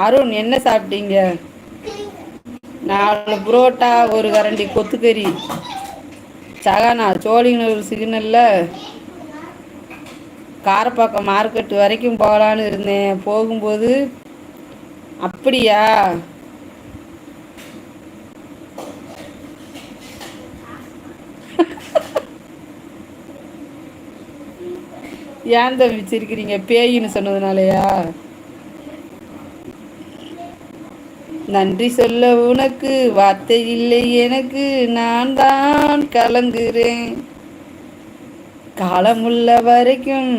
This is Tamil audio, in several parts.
அருண் என்ன சாப்பிட்டீங்க? 4 புரோட்டா, ஒரு கரண்டி கொத்துக்கறி. சகானா சோழிங்கநல்லூர் சிக்னல்ல காரப்பாக்கம் மார்க்கெட்டு வரைக்கும் போகலான்னு இருந்தேன். போகும்போது அப்படியா? ஏன் தம்பி வச்சிருக்கிறீங்க? பேயின்னு சொன்னதுனாலயா? நன்றி சொல்ல உனக்கு வார்த்தை இல்லை எனக்கு, நான் தான் கலங்குறேன் காலமுள்ள வரைக்கும்.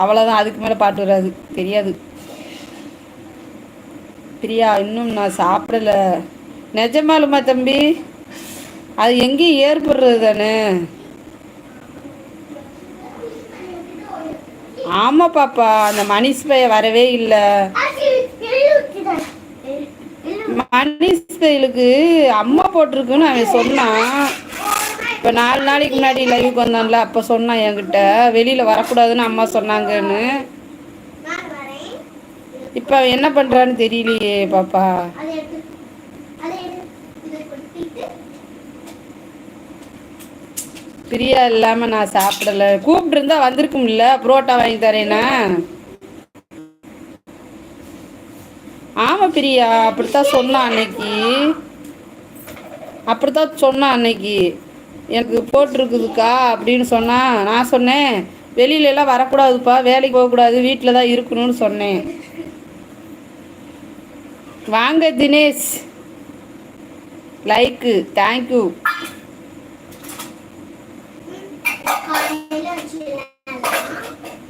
அவ்வளோதான், அதுக்கு மேலே பாட்டு வராது, தெரியாது. பிரியா இன்னும் நான் சாப்பிடல. நிஜமாலுமா தம்பி? அது எங்கேயும் ஏற்படுறது தானே. ஆமா பாப்பா, அந்த மணிஷ் பைய வரவே இல்லை. மணிஷ் பையலுக்கு அம்மா போட்டிருக்குன்னு அவன் சொன்னான். இப்போ 4 நாளைக்கு முன்னாடி லைவுக்கு வந்தான்ல, அப்போ சொன்னான் என்கிட்ட, வெளியில் வரக்கூடாதுன்னு அம்மா சொன்னாங்கன்னு. இப்போ அவன் என்ன பண்ணுறான்னு தெரியலையே பாப்பா. பிரியா இல்லாமல் நான் சாப்பிடலை. கூப்பிட்டு இருந்தா வந்திருக்கும்ல, புரோட்டா வாங்கி தரேன்னா. ஆமாம் பிரியா, அப்படித்தான் சொன்னான் அன்னைக்கு. அப்படித்தான் சொன்னான் அன்னைக்கு, எனக்கு போட்டிருக்குதுக்கா அப்படின்னு சொன்னான். நான் சொன்னேன் வெளியிலலாம் வரக்கூடாதுப்பா, வேலைக்கு போகக்கூடாது, வீட்டில் தான் இருக்கணும்னு சொன்னேன். வாங்க தினேஷ், லைக்கு தேங்க்யூ.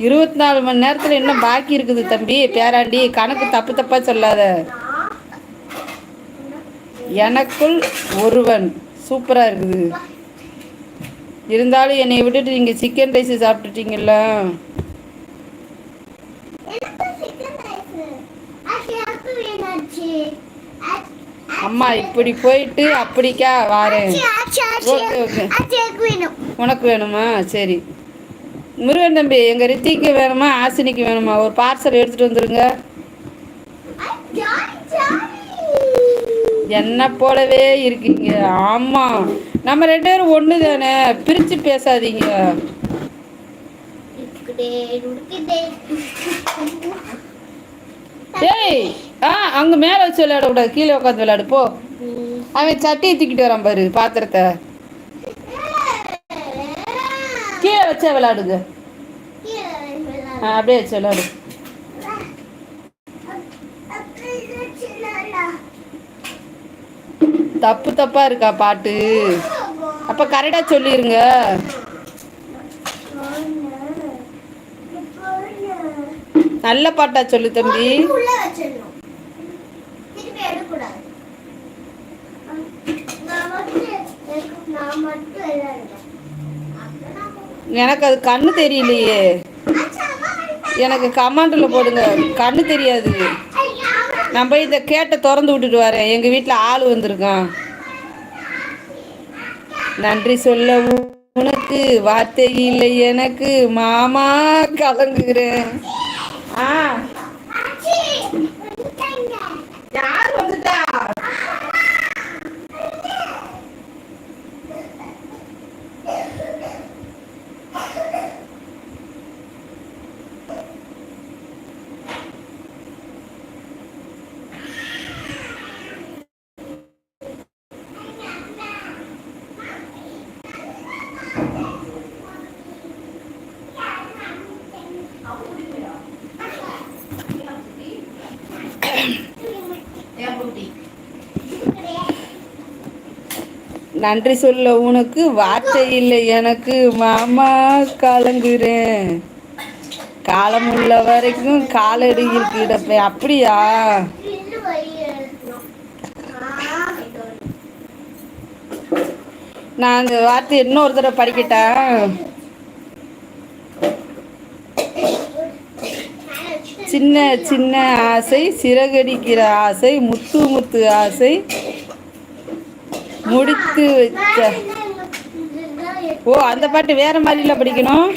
24 மணி நேரத்தில் இன்னும் பாக்கி இருக்குது தம்பி. பேராண்டி கணக்கு தப்பு தப்பா சொல்லாத. எனக்குள் ஒருவன் சூப்பராக இருக்குது. இருந்தாலும் என்னை விட்டுட்டு நீங்கள் சிக்கன் ரைஸ் சாப்பிட்டுட்டீங்கல்ல. அம்மா இப்படி போயிட்டு அப்படிக்கா வாரேன். ஓகே ஓகே, உனக்கு வேணுமா? சரி முருகன் தம்பி, எங்கள் ரித்திக்கு வேணுமா ஆசினிக்கு வேணுமா? ஒரு பார்சல் எடுத்துகிட்டு வந்துடுங்க. என்ன போலவே இருக்கீங்க. ஆமாம், நம்ம 2 பேரும் ஒன்று தானே, பிரித்து பேசாதீங்க. ஏய் அங்கே மேலே வச்சு விளையாடக்கூடாது, கீழே உட்காந்து விளையாடு போ. அவன் சட்டியை தூக்கிட்டு வரான் பாரு, பாத்திரத்தை கீழே வச்சா விளையாடுங்க. அப்படியே வச்சு விளையாடு. தப்பு தப்பா இருக்கா பாட்டு? அப்ப கரெக்டா சொல்லிருங்க. நல்ல பாட்டா சொல்லு தம்பி. எனக்கு அது கண்ணு தெரியலையே. எனக்கு கமாண்டில் போடுங்க, கண்ணு தெரியாது. நான் போய் இந்த கேட்டை திறந்து விட்டுட்டு வரேன், எங்கள் வீட்டில் ஆள் வந்திருக்கான். நன்றி சொல்ல உனக்கு வார்த்தை இல்லை எனக்கு, மாமா கலங்குகிறேன். யார் வந்துட்டா? நன்றி சொல்ல உனக்கு வார்த்தை இல்லை எனக்கு, மாமா கலங்குறேன் காலம் உள்ள வரைக்கும் காலடியில் கிடப்பேன். அப்படியா? நான் அந்த வார்த்தை இன்னொரு தடவை படிக்கட்டேன். சின்ன சின்ன ஆசை, சிறகடிக்கிற ஆசை, முத்து முத்து ஆசை, முடித்து வச்ச. ஓ, அந்த பாட்டு வேற மாதிரில படிக்கணும்.